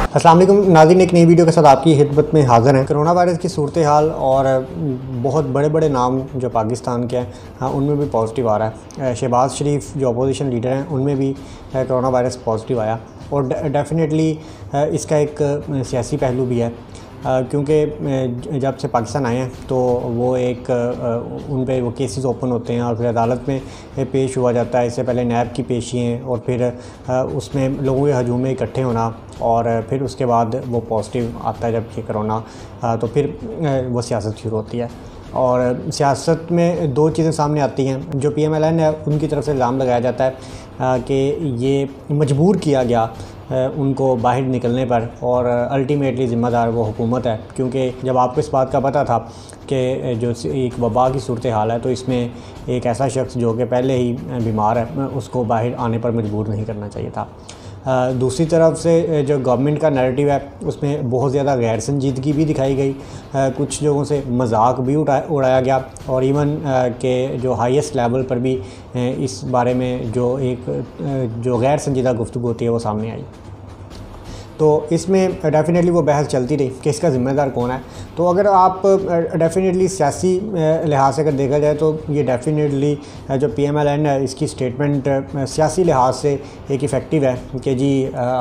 अस्सलाम वालेकुम नाज़रीन, एक नई वीडियो के साथ आपकी खिदमत में हाज़िर हैं। कोरोना वायरस की सूरत हाल और बहुत बड़े बड़े नाम जो पाकिस्तान के हैं उनमें भी पॉजिटिव आ रहा है। शहबाज शरीफ जो अपोजिशन लीडर हैं उनमें भी कोरोना वायरस पॉजिटिव आया और डेफिनेटली इसका एक सियासी पहलू भी है, क्योंकि जब से पाकिस्तान आए हैं तो वो एक उन पे वो केसेस ओपन होते हैं और फिर अदालत में पेश हुआ जाता है। इससे पहले नैब की पेशियाँ और फिर उसमें लोगों के हजूम में इकट्ठे होना और फिर उसके बाद वो पॉजिटिव आता है जब कि कोरोना, तो फिर वो सियासत शुरू होती है। और सियासत में दो चीज़ें सामने आती हैं। जो PMLN है उनकी तरफ से इल्ज़ाम लगाया जाता है कि ये मजबूर किया गया उनको बाहर निकलने पर और अल्टीमेटली ज़िम्मेदार वो हुकूमत है, क्योंकि जब आपको इस बात का पता था कि जो एक वबा की सूरत हाल है तो इसमें एक ऐसा शख्स जो कि पहले ही बीमार है उसको बाहर आने पर मजबूर नहीं करना चाहिए था। दूसरी तरफ से जो गवर्नमेंट का नैरेटिव है उसमें बहुत ज़्यादा गैर संजीदगी भी दिखाई गई, कुछ लोगों से मजाक भी उड़ाया गया और इवन के जो हाईएस्ट लेवल पर भी इस बारे में जो गैर संजीदा गुफ्तगू होती है वो सामने आई। तो इसमें डेफ़िनेटली वो बहस चलती रही कि इसका ज़िम्मेदार कौन है। तो अगर आप डेफ़िनेटली सियासी लिहाज से अगर देखा जाए तो ये डेफ़िनेटली जो PMLN है इसकी स्टेटमेंट सियासी लिहाज से एक इफ़ेक्टिव है कि जी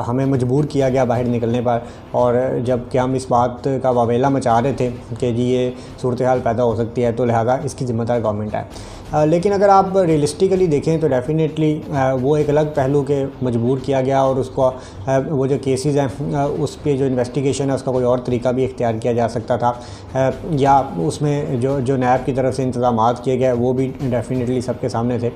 हमें मजबूर किया गया बाहर निकलने पर, और जब कि हम इस बात का वावेला मचा रहे थे कि जी ये सूरत हाल पैदा हो सकती है तो लिहाजा इसकी ज़िम्मेदार गवर्नमेंट है। लेकिन अगर आप रियलिस्टिकली देखें तो डेफ़िनेटली वो एक अलग पहलू के मजबूर किया गया और उसको वो जो केसेस हैं उस पे जो इन्वेस्टिगेशन है उसका कोई और तरीका भी इख्तियार किया जा सकता था, या उसमें जो नैब की तरफ से इंतज़ामात किए गए वो भी डेफ़िनेटली सबके सामने थे।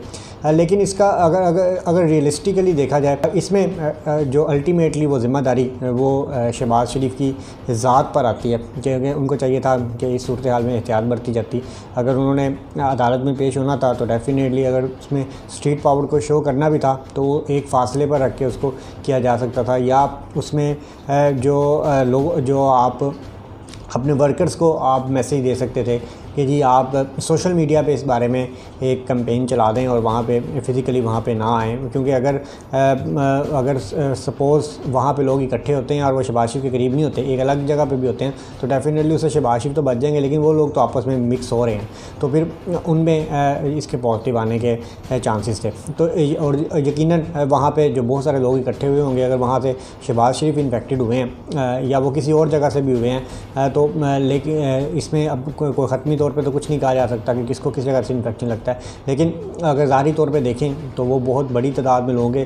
लेकिन इसका अगर रियलिस्टिकली देखा जाए इसमें जो अल्टीमेटली वो ज़िम्मेदारी वो शहबाज शरीफ की ज़ात पर आती है, क्योंकि उनको चाहिए था कि इस सूरत हाल में एहतियात बरती जाती। अगर उन्होंने अदालत में पेश होना था तो डेफ़िनेटली अगर उसमें स्ट्रीट पावर को शो करना भी था तो वो एक फ़ासले पर रख के उसको किया जा सकता था, या उसमें जो आप अपने वर्कर्स को आप मैसेज दे सकते थे कि जी आप सोशल मीडिया पे इस बारे में एक कैंपेन चला दें और वहाँ पे फ़िज़िकली वहाँ पे ना आएँ, क्योंकि अगर सपोज़ वहाँ पे लोग इकट्ठे होते हैं और वो शहबाज शरीफ के करीब नहीं होते, एक अलग जगह पे भी होते हैं, तो डेफ़िनेटली उससे शहबाज शरीफ तो बच जाएंगे, लेकिन वो लोग तो आपस में मिक्स हो रहे हैं तो फिर उनमें इसके पॉजिटिव आने के चांसेस थे। तो और यकीनन वहाँ पर जो बहुत सारे लोग इकट्ठे हुए होंगे, अगर वहाँ से शहबाज शरीफ इन्फेक्टेड हुए हैं या वो किसी और जगह से भी हुए हैं तो लेकिन इसमें अब कोई ख़त्मी तौर पे तो कुछ नहीं कहा जा सकता कि किसको किस जगह से इन्फेक्शन लगता है, लेकिन अगर ज़ाहिरी तौर पे देखें तो वो बहुत बड़ी तादाद में लोग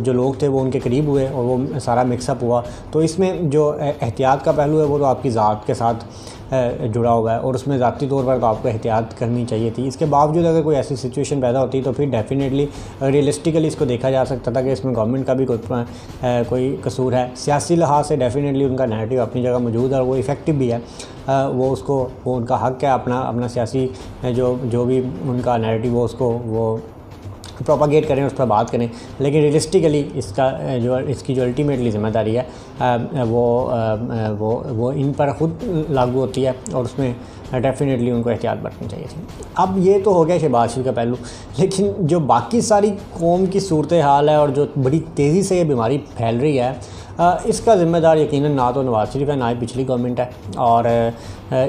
जो लोग थे वो उनके करीब हुए और वो सारा मिक्सअप हुआ। तो इसमें जो एहतियात का पहलू है वो तो आपकी ज़ात के साथ जुड़ा हुआ है और उसमें ज़ाती तौर पर तो आपको एहतियात करनी चाहिए थी। इसके बावजूद अगर कोई ऐसी सिचुएशन पैदा होती तो फिर डेफ़िनेटली रियलिस्टिकली इसको देखा जा सकता था कि इसमें गवर्नमेंट का भी कोई कसूर है। सियासी लिहाज से डेफ़िनेटली उनका नैरेटिव अपनी जगह मौजूद है और वो इफ़ेक्टिव भी है, वो उनका हक़ है अपना सियासी जो भी उनका नैरेटिव हो उसको वो प्रोपागेट करें, उस पर बात करें, लेकिन रियलिस्टिकली इसकी जो अल्टीमेटली ज़िम्मेदारी है वो इन पर ख़ुद लागू होती है और उसमें डेफ़िनेटली उनको एहतियात बरतनी चाहिए थी। अब ये तो हो गया शहबाज शरीफ का पहलू, लेकिन जो बाकी सारी कौम की सूरत हाल है और जो बड़ी तेज़ी से ये बीमारी फैल रही है इसका ज़िम्मेदार यकीनन ना तो नवाज़ शरीफ है ना ही पिछली गवर्नमेंट है, और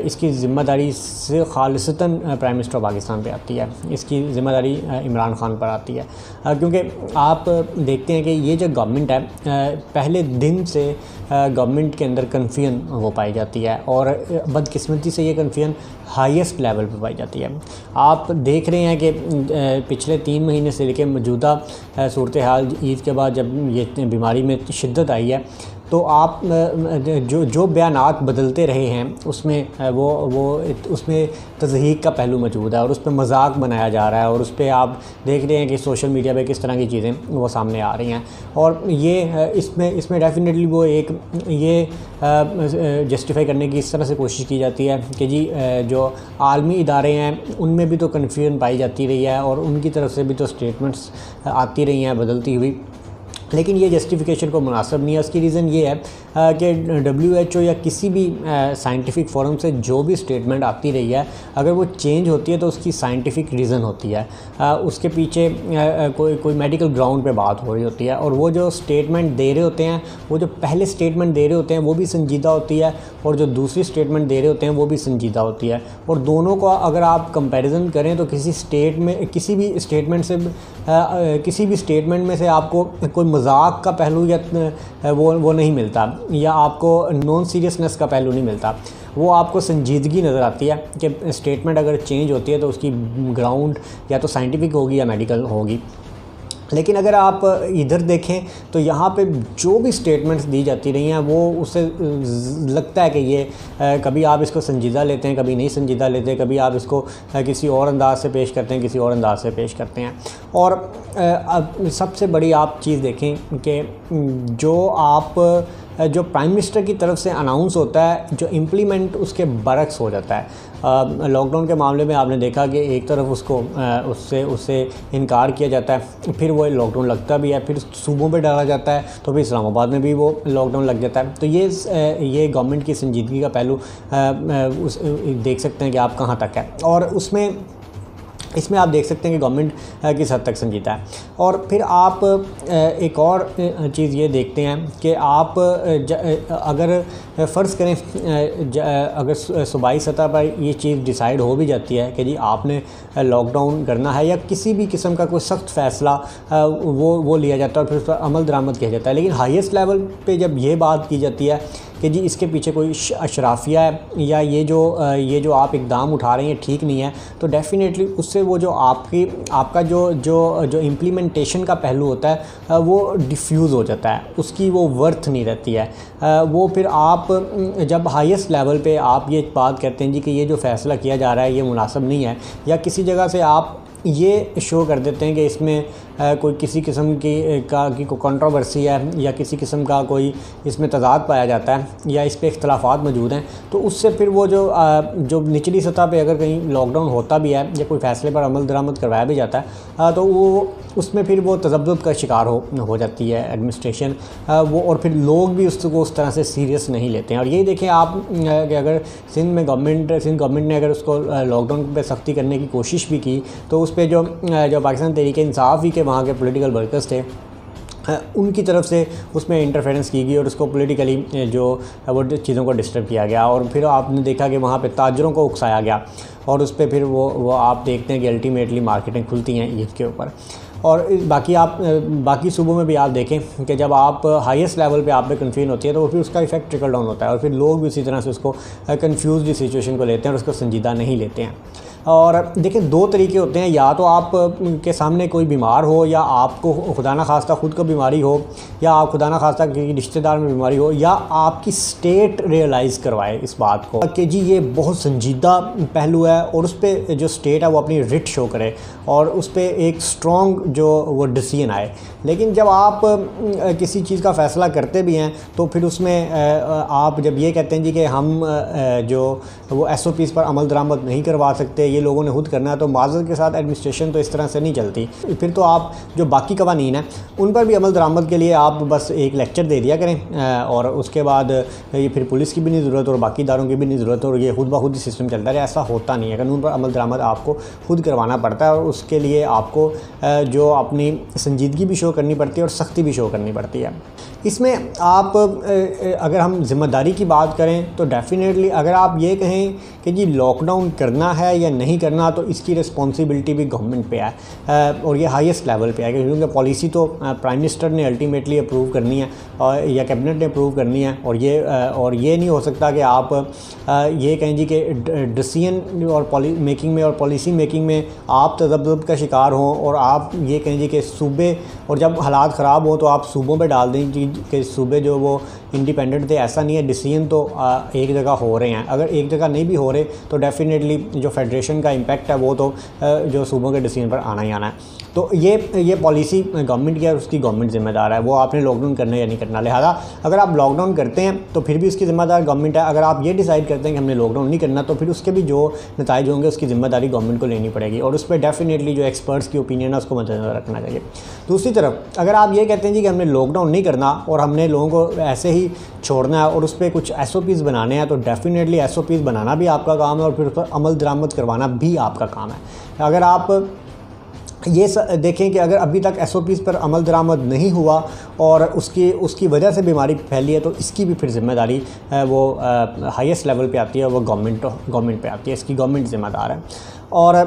इसकी ज़िम्मेदारी से खालिसतन प्राइम मिनिस्टर पाकिस्तान पे आती है, इसकी ज़िम्मेदारी इमरान खान पर आती है, क्योंकि आप देखते हैं कि ये जो गवर्नमेंट है पहले दिन से गवर्नमेंट के अंदर कन्फ्यूजन वो पाई जाती है और बदकिस्मती से ये कन्फ्यूजन हाईएस्ट लेवल पर पाई जाती है। आप देख रहे हैं कि पिछले 3 महीने से लेकर मौजूदा सूरत हाल ईद के बाद जब ये बीमारी में शिद्दत आई है तो आप जो बयानात बदलते रहे हैं उसमें उसमें तज़हीक का पहलू मौजूद है और उस पर मजाक बनाया जा रहा है और उस पर आप देख रहे हैं कि सोशल मीडिया पे किस तरह की चीज़ें वो सामने आ रही हैं, और ये इसमें डेफ़िनेटली वो एक ये जस्टिफाई करने की इस तरह से कोशिश की जाती है कि जी जो आलमी इदारे हैं उनमें भी तो कन्फ्यूजन पाई जाती रही है और उनकी तरफ से भी तो स्टेटमेंट्स आती रही हैं बदलती हुई, लेकिन ये जस्टिफिकेशन को मुनासिब नहीं है। उसकी रीज़न ये है कि WHO या किसी भी साइंटिफिक फोरम से जो भी स्टेटमेंट आती रही है, अगर वो चेंज होती है तो उसकी साइंटिफिक रीज़न होती है, उसके पीछे कोई मेडिकल ग्राउंड पे बात हो रही होती है, और वो जो स्टेटमेंट दे रहे होते हैं, वो जो पहले स्टेटमेंट दे रहे होते हैं वो भी संजीदा होती है, और जो दूसरी स्टेटमेंट दे रहे होते हैं वो भी संजीदा होती है। और दोनों का अगर आप कंपैरिजन करें तो किसी भी स्टेटमेंट में से आपको कोई मजाक का पहलू या वो नहीं मिलता, या आपको नॉन सीरियसनेस का पहलू नहीं मिलता। वो आपको संजीदगी नज़र आती है कि स्टेटमेंट अगर चेंज होती है तो उसकी ग्राउंड या तो साइंटिफिक होगी या मेडिकल होगी। लेकिन अगर आप इधर देखें तो यहाँ पे जो भी स्टेटमेंट्स दी जाती रही हैं वो उससे लगता है कि ये कभी आप इसको संजीदा लेते हैं, कभी नहीं संजीदा लेते, कभी आप इसको किसी और अंदाज से पेश करते हैं, किसी और अंदाज से पेश करते हैं। और अब सबसे बड़ी आप चीज़ देखें कि जो प्राइम मिनिस्टर की तरफ से अनाउंस होता है, जो इम्प्लीमेंट उसके बरक्स हो जाता है। लॉकडाउन के मामले में आपने देखा कि एक तरफ उससे इनकार किया जाता है, फिर वो लॉकडाउन लगता भी है, फिर सूबों पे डाला जाता है, तो फिर इस्लामाबाद में भी वो लॉकडाउन लग जाता है। तो ये गवर्नमेंट की संजीदगी का पहलू देख सकते हैं कि आप कहाँ तक है, और इसमें आप देख सकते हैं कि गवर्नमेंट किस हद तक संजीदा है। और फिर आप एक और चीज़ ये देखते हैं कि आप अगर फ़र्ज़ करें अगर सूबाई सतह पर ये चीज़ डिसाइड हो भी जाती है कि जी आपने लॉकडाउन करना है, या किसी भी किस्म का कोई सख्त फ़ैसला वो लिया जाता है और फिर उस पर अमल दरामद किया जाता है, लेकिन हाईएस्ट लेवल पे जब ये बात की जाती है कि जी इसके पीछे कोई अशराफिया है, या ये जो आप इक़दाम उठा रहे हैं ठीक नहीं है, तो डेफ़िनेटली उससे वो जो आपका जो इम्प्लीमेंटेशन का पहलू होता है वो डिफ्यूज़ हो जाता है, उसकी वो वर्थ नहीं रहती है। वो फिर आप जब हाईएस्ट लेवल पे आप ये बात कहते हैं जी कि ये जो फ़ैसला किया जा रहा है ये मुनासिब नहीं है, या किसी जगह से आप ये शो कर देते हैं कि इसमें कोई किसी किस्म की कोई कंट्रोवर्सी है, या किसी किस्म का कोई इसमें तज़ाद पाया जाता है, या इस पे इख्तलाफात मौजूद हैं, तो उससे फिर वो जो निचली सतह पे अगर कहीं लॉकडाउन होता भी है या कोई फ़ैसले पर अमल दरामद करवाया भी जाता है, तो वो उसमें फिर वो तज़ब्ज़ुब का शिकार हो जाती है एडमिनिस्ट्रेशन, और फिर लोग भी उसको उस तरह से सीरियस नहीं लेते हैं। और यही देखें आप कि अगर सिंध गवर्नमेंट ने अगर उसको लॉकडाउन पर सख्ती करने की कोशिश भी की, तो उस पर जो पाकिस्तान तहरीक इंसाफ ही के वहाँ के पॉलिटिकल वर्कर्स थे, उनकी तरफ से उसमें इंटरफेरेंस की गई और उसको पॉलिटिकली वो चीज़ों को डिस्टर्ब किया गया। और फिर आपने देखा कि वहाँ पे ताजरों को उकसाया गया, और उस पर फिर वो आप देखते हैं कि अल्टीमेटली मार्केटें खुलती हैं ईद के ऊपर। और बाकी सूबों में भी आप देखें कि जब आप हाईएस्ट लेवल पे आप पे कन्फ्यूजन होती है, तो फिर उसका इफेक्ट ट्रिकल डाउन होता है, और फिर लोग भी उसी तरह से उसको कन्फ्यूज़ सिचुएशन को लेते हैं और उसको संजीदा नहीं लेते हैं। और देखें, दो तरीके होते हैं, या तो आप के सामने कोई बीमार हो, या आपको खुदा न खास्ता ख़ुद को बीमारी हो, या आप खुदा न खास्ता किसी रिश्तेदार में बीमारी हो, या आपकी स्टेट रियलाइज़ करवाए इस बात को कि जी ये बहुत संजीदा पहलू है, और उस पर जो स्टेट है वो अपनी रिट शो करे और उस पर एक स्ट्रॉन्ग जो वो डिसीजन आए। लेकिन जब आप किसी चीज़ का फ़ैसला करते भी हैं, तो फिर उसमें आप जब ये कहते हैं जी कि हम जो वो SOPs पर अमल दरामद नहीं करवा सकते, ये लोगों ने खुद करना है, तो माज़रत के साथ एडमिनिस्ट्रेशन तो इस तरह से नहीं चलती। फिर तो आप जो बाकी कवानीन हैं उन पर भी अमल दरामद के लिए आप बस एक लेक्चर दे दिया करें, और उसके बाद ये फिर पुलिस की भी नहीं ज़रूरत और बाकी इदारों की भी नहीं ज़रूरत, और ये खुद ब खुद ही सिस्टम चलता है। ऐसा होता नहीं है, कानून पर अमल दरामद आपको खुद करवाना पड़ता है, और उसके लिए आपको जो अपनी संजीदगी भी शो करनी पड़ती है और सख्ती भी शो करनी पड़ती है। इसमें आप अगर हम ज़िम्मेदारी की बात करें तो डेफ़िनेटली अगर आप ये कहें कि जी लॉकडाउन करना है या नहीं करना, तो इसकी रिस्पॉन्सिबिलिटी भी गवर्नमेंट पे है, और ये हाईएस्ट लेवल पे है, क्योंकि पॉलिसी तो प्राइम मिनिस्टर ने अल्टीमेटली अप्रूव करनी है या कैबिनेट ने अप्रूव करनी है। और ये नहीं हो सकता कि आप ये कहें जी कि डिसीजन और पॉलिसी मेकिंग में आप तज़ब्ज़ुब का शिकार हों, और आप ये कहें जी कि सूबे, और जब हालात ख़राब हों तो आप सूबों पे डाल दें कि सूबे जो वो इंडिपेंडेंट थे। ऐसा नहीं है, डिसीजन तो एक जगह हो रहे हैं। अगर एक जगह नहीं भी हो रहे तो डेफ़िनेटली जो फेडरेशन का इम्पैक्ट है वो तो जो सूबों के डिसीजन पर आना ही आना है। तो ये पॉलिसी गवर्नमेंट की है, उसकी गवर्नमेंट जिम्मेदार है, वो आपने लॉकडाउन करना या नहीं करना। लिहाजा अगर आप लॉकडाउन करते हैं तो फिर भी उसकी जिम्मेदार गवर्नमेंट है। अगर आप ये डिसाइड करते हैं कि हमने लॉकडाउन नहीं करना तो फिर उसके भी जो नताइज होंगे उसकी जिम्मेदारी गवर्नमेंट को लेनी पड़ेगी, और उस पर डेफिनेटली जो एक्सपर्ट्स की ओपिनियन है उसको मद्देनजर रखना चाहिए। दूसरी तरफ अगर आप ये कहते हैं जी कि हमने लॉकडाउन नहीं करना और हमने लोगों को ऐसे ही छोड़ना है और उस पर कुछ SOPs बनाने हैं, तो डेफिनेटली SOPs बनाना भी आपका काम है और फिर उस पर अमल दरामद करवाना भी आपका काम है। अगर आप ये देखें कि अगर अभी तक SOPs पर अमल दरामद नहीं हुआ और उसकी वजह से बीमारी फैली है, तो इसकी भी फिर जिम्मेदारी वो हाईएस्ट लेवल पे आती है, वो गवर्नमेंट पे आती है, इसकी गवर्नमेंट ज़िम्मेदार है। और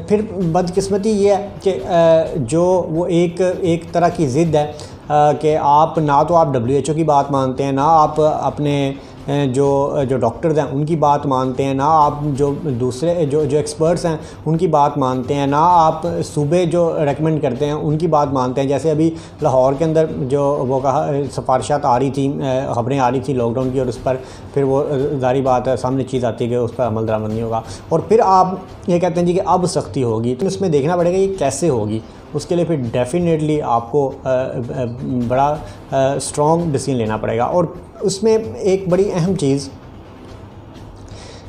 फिर बदकिस्मती ये है कि जो वो एक तरह की ज़िद है कि आप ना तो आप WHO की बात मानते हैं, ना आप अपने जो डॉक्टर्स हैं उनकी बात मानते हैं, ना आप जो दूसरे जो एक्सपर्ट्स हैं उनकी बात मानते हैं, ना आप सूबे जो रेकमेंड करते हैं उनकी बात मानते हैं। जैसे अभी लाहौर के अंदर जो वो कहा सिफारिशात आ रही थी, ख़बरें आ रही थी लॉकडाउन की, और उस पर फिर वो ज़ाहिर बात है सामने चीज़ आती है कि उस पर अमल दरामद नहीं होगा, और फिर आप ये कहते हैं जी कि अब सख्ती होगी। तो इसमें देखना पड़ेगा ये कैसे होगी, उसके लिए फिर डेफिनेटली आपको बड़ा स्ट्रॉन्ग डिसीजन लेना पड़ेगा। और उसमें एक बड़ी अहम चीज़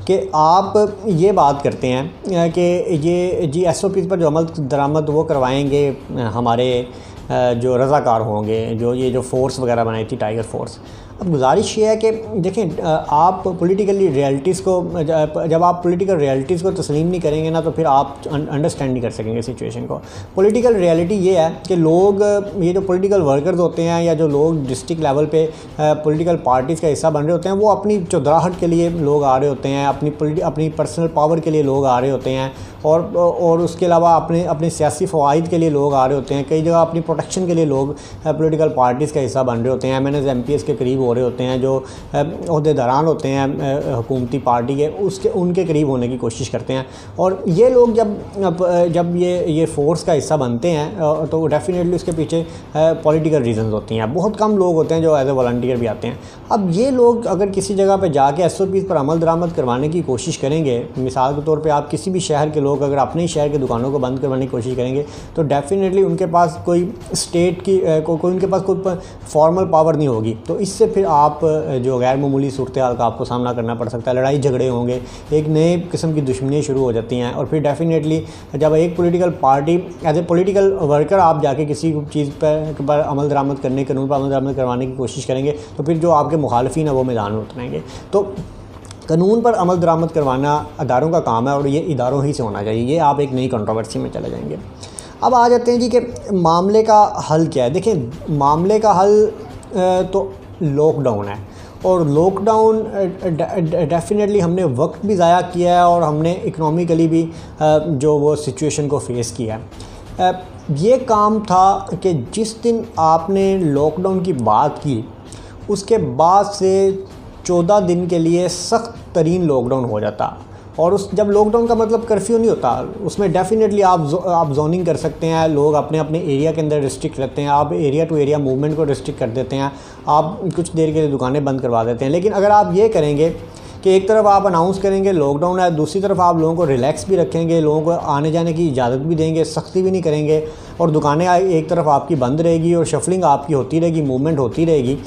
कि आप ये बात करते हैं कि ये जी SOPs पर जो अमल दरामद वो करवाएंगे हमारे जो रज़ाकार होंगे, जो फ़ोर्स वगैरह बनाई थी टाइगर फोर्स। अब गुजारिश ये है कि देखें आप पॉलिटिकली रियलिटीज़ को जब आप पॉलिटिकल रियलिटीज़ को तस्लीम नहीं करेंगे ना, तो फिर आप अंडरस्टैंड नहीं कर सकेंगे सिचुएशन को। पॉलिटिकल रियलिटी ये है कि लोग, ये जो पॉलिटिकल वर्कर्स होते हैं या जो लोग डिस्ट्रिक्ट लेवल पे पॉलिटिकल पार्टीज़ का हिस्सा बन रहे होते हैं, वो अपनी चौधराहट के लिए लोग आ रहे होते हैं, अपनी पर्सनल पावर के लिए लोग आ रहे होते हैं, और उसके अलावा अपने सियासी फ़वाइद के लिए लोग आ रहे होते हैं। कई जगह अपनी प्रोटेक्शन के लिए लोग पॉलिटिकल पार्टीज़ का हिस्सा बन रहे होते हैं, MNS MPs के करीब हो रहे होते हैं, जो ओहदेदारान होते हैं हुकूमती पार्टी के, उनके करीब होने की कोशिश करते हैं। और ये लोग जब ये फोर्स का हिस्सा बनते हैं तो डेफिनेटली उसके पीछे पॉलिटिकल रीजंस होती हैं। बहुत कम लोग होते हैं जो एज ए वॉलंटियर भी आते हैं। अब ये लोग अगर किसी जगह पर जाके SOPs पर अमल दरामद करवाने की कोशिश करेंगे, मिसाल के तौर पर आप किसी भी शहर के लोग अगर अपने ही शहर की दुकानों को बंद करवाने की कोशिश करेंगे, तो डेफिनेटली उनके पास कोई स्टेट की उनके पास कोई फॉर्मल पावर नहीं होगी। तो इससे फिर आप जो गैर मामूली सूरत हाल का आपको सामना करना पड़ सकता है, लड़ाई झगड़े होंगे, एक नए किस्म की दुश्मनी शुरू हो जाती हैं। और फिर डेफिनेटली जब एक political party as a political worker आप जाके किसी चीज़ पर अमल दरामद करने, कानून पर अमल दरामद करवाने की कोशिश करेंगे, तो फिर जो आपके मुखालिफिन है वो मैदान में उतरेंगे। तो कानून पर अमल दरामद करवाना अदारों का काम है और ये इदारों ही से होना चाहिए। ये आप एक नई कंट्रोवर्सी में चले जाएंगे। अब आ जाते हैं जी कि मामले का हल क्या है। देखिए मामले का हल तो लॉकडाउन है, और लॉकडाउन डेफिनेटली हमने वक्त भी ज़ाया किया है और हमने इकनॉमिकली भी जो वो सिचुएशन को फेस किया है। ये काम था कि जिस दिन आपने लॉकडाउन की बात की उसके बाद से 14 दिन के लिए सख्त तरीन लॉकडाउन हो जाता। और जब लॉकडाउन का मतलब कर्फ्यू नहीं होता, उसमें डेफिनेटली आप जोनिंग कर सकते हैं, लोग अपने एरिया के अंदर रिस्ट्रिक्ट रहते हैं, आप एरिया टू एरिया मूवमेंट को रिस्ट्रिक्ट कर देते हैं, आप कुछ देर के लिए दुकानें बंद करवा देते हैं। लेकिन अगर आप ये करेंगे कि एक तरफ आप अनाउंस करेंगे लॉकडाउन है, दूसरी तरफ आप लोगों को रिलैक्स भी रखेंगे, लोगों को आने जाने की इजाज़त भी देंगे, सख्ती भी नहीं करेंगे, और दुकानें एक तरफ आपकी बंद रहेगी और शफलिंग आपकी होती रहेगी, मूवमेंट होती रहेगी,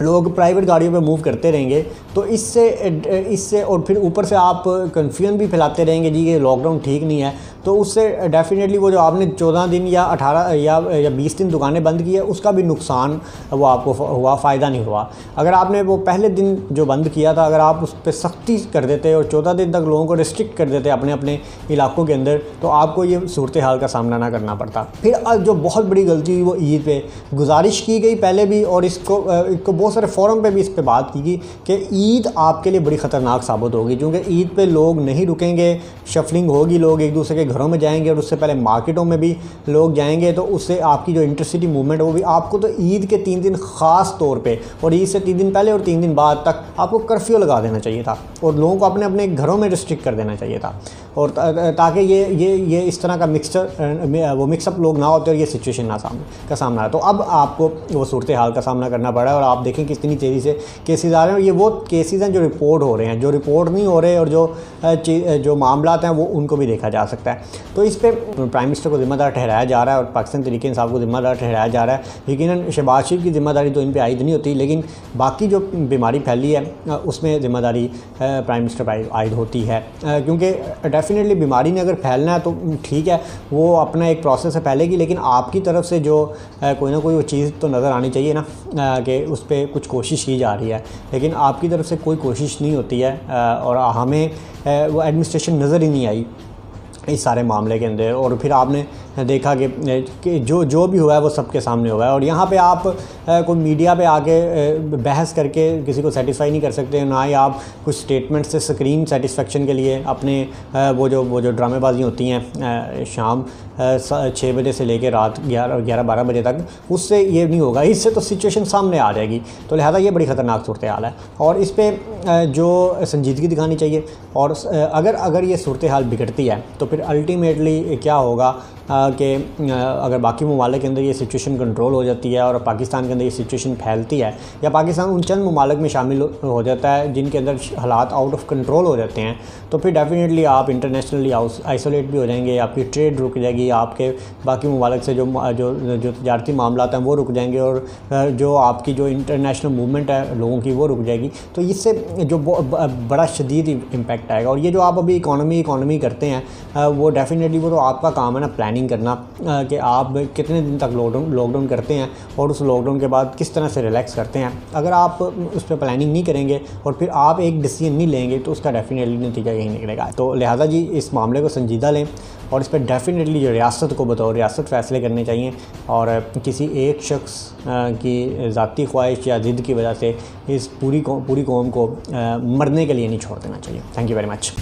लोग प्राइवेट गाड़ियों पे मूव करते रहेंगे, तो इससे और फिर ऊपर से आप कन्फ्यूजन भी फैलाते रहेंगे जी ये लॉकडाउन ठीक नहीं है, तो उससे डेफिनेटली वो जो आपने 14 दिन या 18 या 20 दिन दुकानें बंद की है उसका भी नुकसान वो आपको हुआ, फ़ायदा नहीं हुआ। अगर आपने वो पहले दिन जो बंद किया था, अगर आप उस पर सख्ती कर देते और 14 दिन तक लोगों को रिस्ट्रिक्ट कर देते अपने इलाकों के अंदर, तो आपको ये सूरत हाल का सामना ना करना पड़ता। फिर जो बहुत बड़ी गलती हुई वो ईद पे गुजारिश की गई पहले भी, और इसको बहुत सारे फोरम पे भी इस पर बात की गई कि ईद आपके लिए बड़ी ख़तरनाक साबित होगी, क्योंकि ईद पे लोग नहीं रुकेंगे, शफलिंग होगी, लोग एक दूसरे के घरों में जाएंगे और उससे पहले मार्केटों में भी लोग जाएंगे, तो उससे आपकी जो इंटरसिटी मूवमेंट वो भी आपको, तो ईद के 3 दिन ख़ास तौर पे, और ईद से 3 दिन पहले और 3 दिन बाद तक आपको कर्फ्यू लगा देना चाहिए था और लोगों को अपने घरों में रिस्ट्रिक्ट कर देना चाहिए था। और ताकि ये इस तरह का मिक्सअप लोग ना होते और ये सिचुएशन का सामना है। तो अब आपको वो सूरत हाल का सामना करना पड़ा है और आप देखें कितनी तेज़ी से केसेस आ रहे हैं। और ये वो केसेस हैं जो रिपोर्ट हो रहे हैं, जो रिपोर्ट नहीं हो रहे, और जो मामला हैं वो उनको भी देखा जा सकता है। तो इस पर प्राइम मिनिस्टर को ज़िम्मेदार ठहराया जा रहा है और पाकिस्तान तहरीक इंसाफ को ज़िम्मेदार ठहराया जा रहा है। यकीनन शहबाज शरीफ की ज़िम्मेदारी तो इन पर आयद नहीं होती, लेकिन बाकी जो बीमारी फैली है उसमें ज़िम्मेदारी प्राइम मिनिस्टर पर आयद होती है, क्योंकि डेफिनेटली बीमारी ने अगर फैलना है तो ठीक है, वो अपना एक प्रोसेस है फैलेगी, लेकिन आपकी तरफ से जो कोई ना कोई वो चीज़ तो नज़र आनी चाहिए ना कि उस पर कुछ कोशिश की जा रही है, लेकिन आपकी तरफ से कोई कोशिश नहीं होती है और हमें वो एडमिनिस्ट्रेशन नज़र ही नहीं आई इस सारे मामले के अंदर। और फिर आपने देखा कि जो भी हुआ है वो सबके सामने हुआ है। और यहाँ पे आप कोई मीडिया पे आके बहस करके किसी को सेटिस्फाई नहीं कर सकते, ना ही आप कुछ स्टेटमेंट से स्क्रीन सेटिस्फेक्शन के लिए अपने वो जो ड्रामेबाजी होती हैं शाम 6 बजे से लेकर रात 11-12 बजे तक, उससे ये नहीं होगा, इससे तो सिचुएशन सामने आ जाएगी। तो लिहाजा ये बड़ी ख़तरनाक सूरत हाल है और इस पर जो संजीदगी दिखानी चाहिए। और अगर ये सूरत हाल बिगड़ती है तो फिर अल्टीमेटली क्या होगा कि अगर बाकी ममालिक के अंदर ये सिचुएशन कंट्रोल हो जाती है और पाकिस्तान के अंदर ये सिचुएशन फैलती है, या पाकिस्तान उन चंद ममालिक में शामिल हो जाता है जिनके अंदर हालात आउट ऑफ कंट्रोल हो जाते हैं, तो फिर डेफिनेटली आप इंटरनेशनली आइसोलेट भी हो जाएंगे, आपकी ट्रेड रुक जाएगी, आपके बाकी ममालिक से जो तजारती मामला हैं वो रुक जाएंगे, और जो आपकी जो इंटरनेशनल मूवमेंट है लोगों की वो रुक जाएगी। तो इससे जो बड़ा शदीद इम्पैक्ट आएगा। और ये जो आप अभी इकॉनमी करते हैं वो डेफिनेटली वो तो आपका काम है ना, प्लानिंग करना कि आप कितने दिन तक लॉकडाउन करते हैं और उस लॉकडाउन के बाद किस तरह से रिलैक्स करते हैं। अगर आप उस पर प्लानिंग नहीं करेंगे और फिर आप एक डिसीजन नहीं लेंगे तो उसका डेफिनेटली नतीजा यही निकलेगा। तो लिहाजा जी इस मामले को संजीदा लें और इस पर डेफिनेटली जो रियासत को बतौर रियासत फ़ैसले करने चाहिए और किसी एक शख्स की ज़ाती ख्वाहिश या ज़िद की वजह से इस पूरी कौम को मरने के लिए नहीं छोड़ देना चाहिए। Thank you very much.